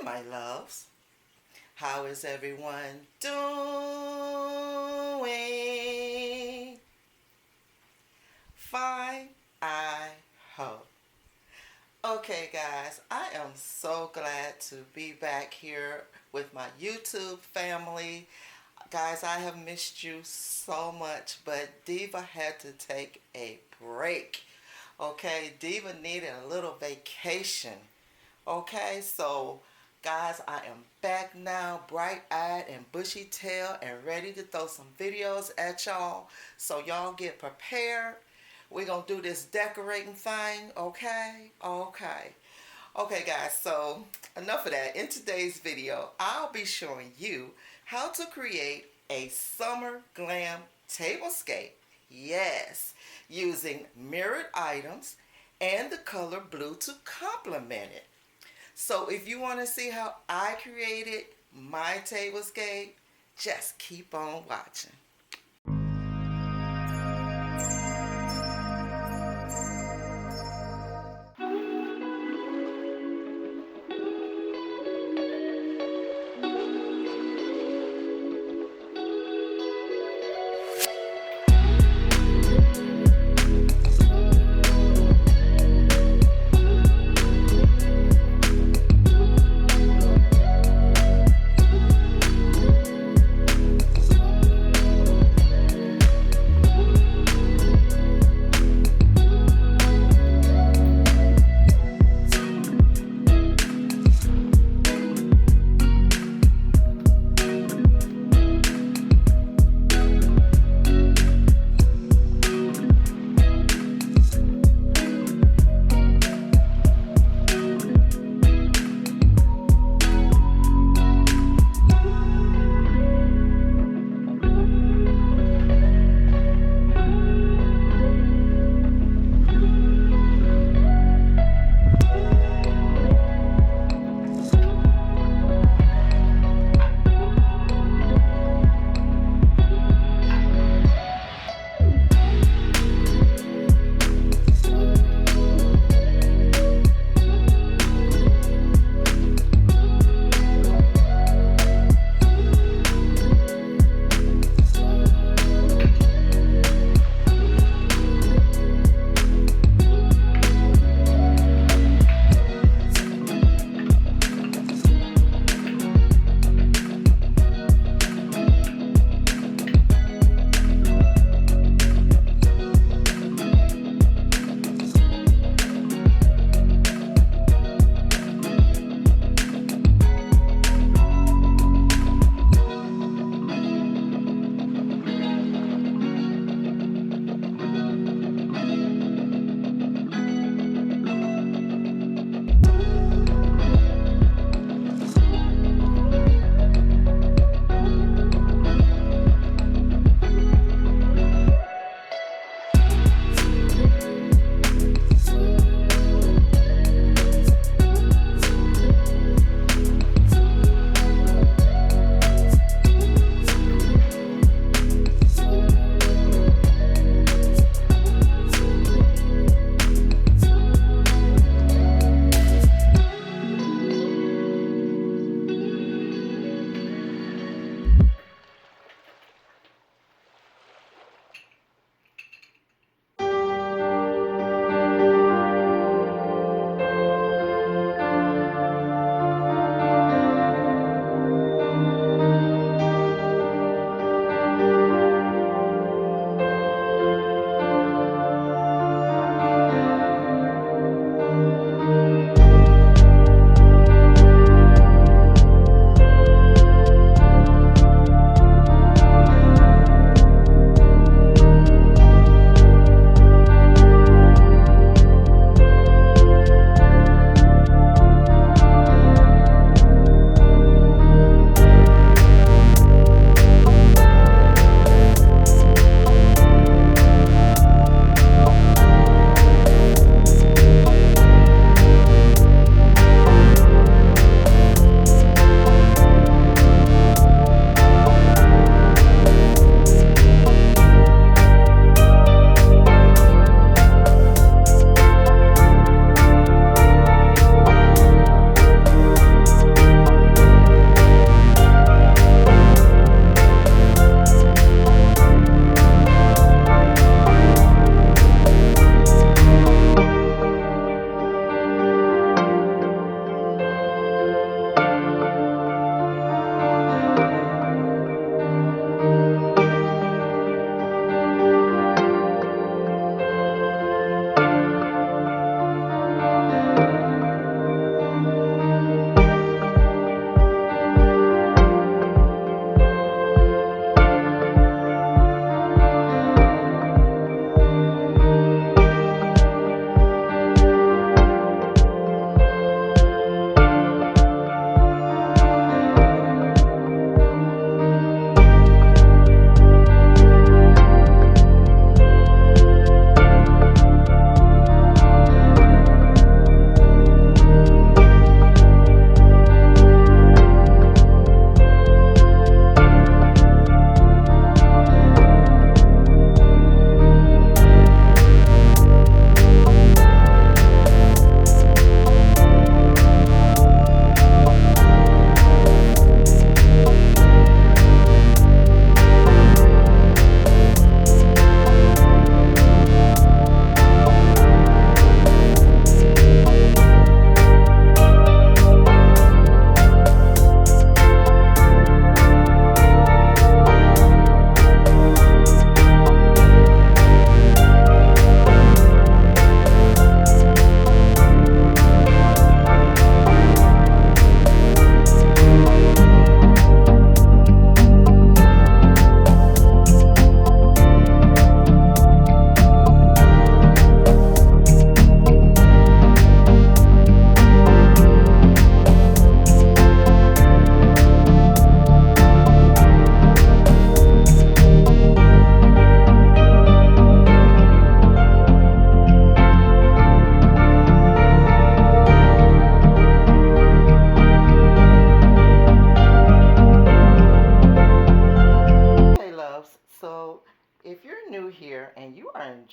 my loves. How is everyone doing? Fine, I hope. Okay guys, I am so glad to be back here with my YouTube family. Guys, I have missed you so much, but Diva had to take a break. Okay, Diva needed a little vacation. Okay, so guys, I am back now, bright-eyed and bushy-tailed and ready to throw some videos at y'all. So y'all get prepared. We're going to do this decorating thing, okay? Okay guys, so enough of that. In today's video, I'll be showing you how to create a summer glam tablescape. Yes, using mirrored items and the color blue to complement it. So if you want to see how I created my tablescape, just keep on watching.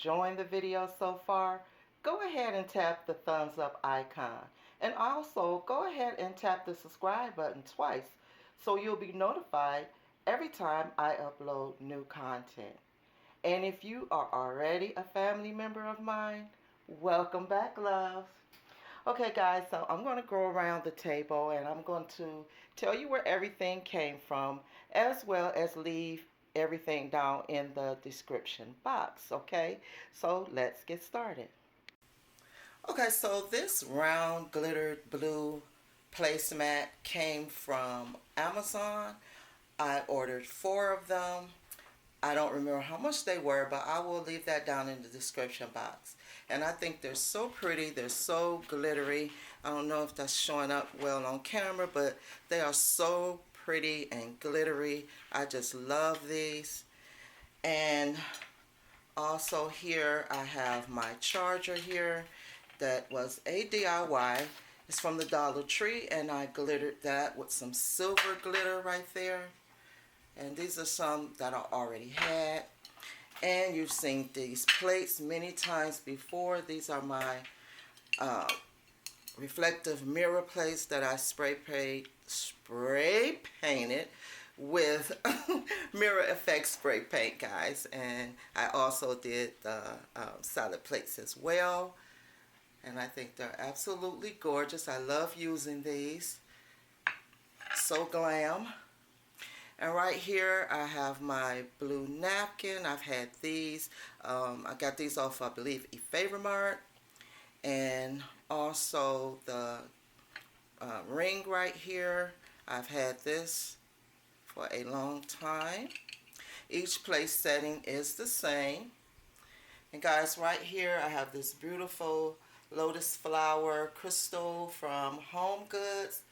enjoying the video so far, go ahead and tap the thumbs up icon. And also go ahead and tap the subscribe button twice so you'll be notified every time I upload new content. And if you are already a family member of mine, welcome back, loves. Okay, guys, so I'm going to go around the table and I'm going to tell you where everything came from, as well as leave everything down in the description box, okay? So let's get started. Okay, so this round glittered blue placemat came from Amazon. I ordered 4 of them. I don't remember how much they were, but I will leave that down in the description box. And I think they're so pretty. They're so glittery. I don't know if that's showing up well on camera, but they are so pretty and glittery. I just love these. And also here I have my charger here that was a DIY. It's from the Dollar Tree, and I glittered that with some silver glitter right there. And these are some that I already had. And you've seen these plates many times before. These are my reflective mirror plates that I spray painted with Mirror Effect spray paint, guys. And I also did the solid plates as well. And I think they're absolutely gorgeous. I love using these. So glam. And right here I have my blue napkin. I've had these. I got these off, I believe, eFavorite. And also the ring right here. I've had this for a long time. Each place setting is the same. And guys, right here I have this beautiful lotus flower crystal from Home Goods.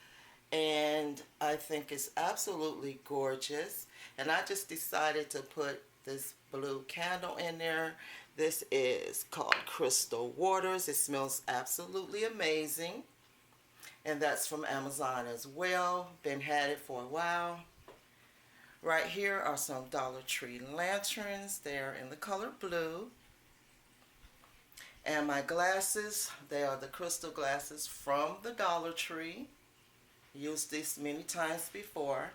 And I think it's absolutely gorgeous. And I just decided to put this blue candle in there. This is called Crystal Waters. It smells absolutely amazing. And that's from Amazon as well. Been had it for a while. Right here are some Dollar Tree lanterns. They're in the color blue. And my glasses, they are the crystal glasses from the Dollar Tree. Used this many times before.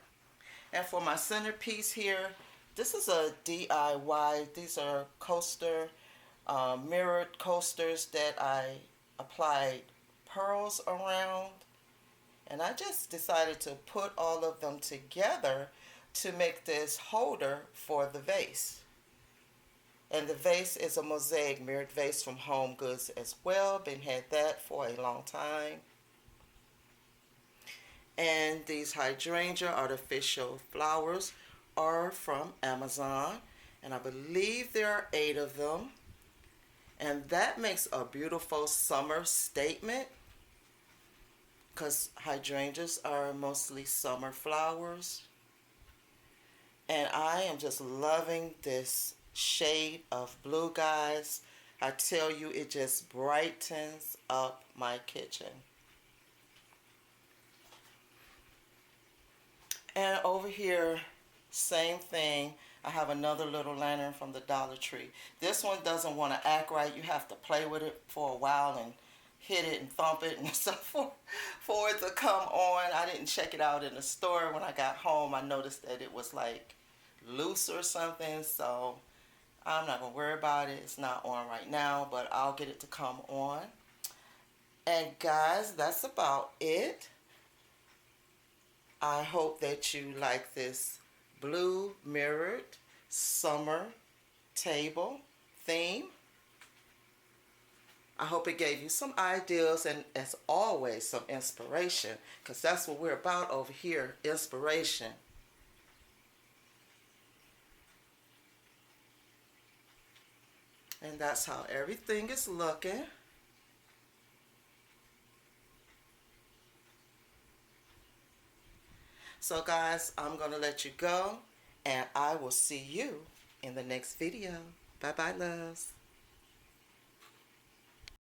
And for my centerpiece here, this is a DIY. These are coaster, mirrored coasters that I applied pearls around. And I just decided to put all of them together to make this holder for the vase. And the vase is a mosaic mirrored vase from Home Goods as well. Been had that for a long time. And these hydrangea artificial flowers are from Amazon. And I believe there are 8 of them. And that makes a beautiful summer statement, because hydrangeas are mostly summer flowers. And I am just loving this shade of blue, guys. I tell you, it just brightens up my kitchen. And over here, same thing. I have another little lantern from the Dollar Tree. This one doesn't want to act right. You have to play with it for a while and hit it and thump it and stuff for it to come on. I didn't check it out in the store. When I got home, I noticed that it was like loose or something. So I'm not going to worry about it. It's not on right now, but I'll get it to come on. And guys, that's about it. I hope that you like this blue mirrored summer table theme. I hope it gave you some ideas and, as always, some inspiration, because that's what we're about over here, inspiration. And that's how everything is looking. So guys, I'm going to let you go, and I will see you in the next video. Bye bye, loves.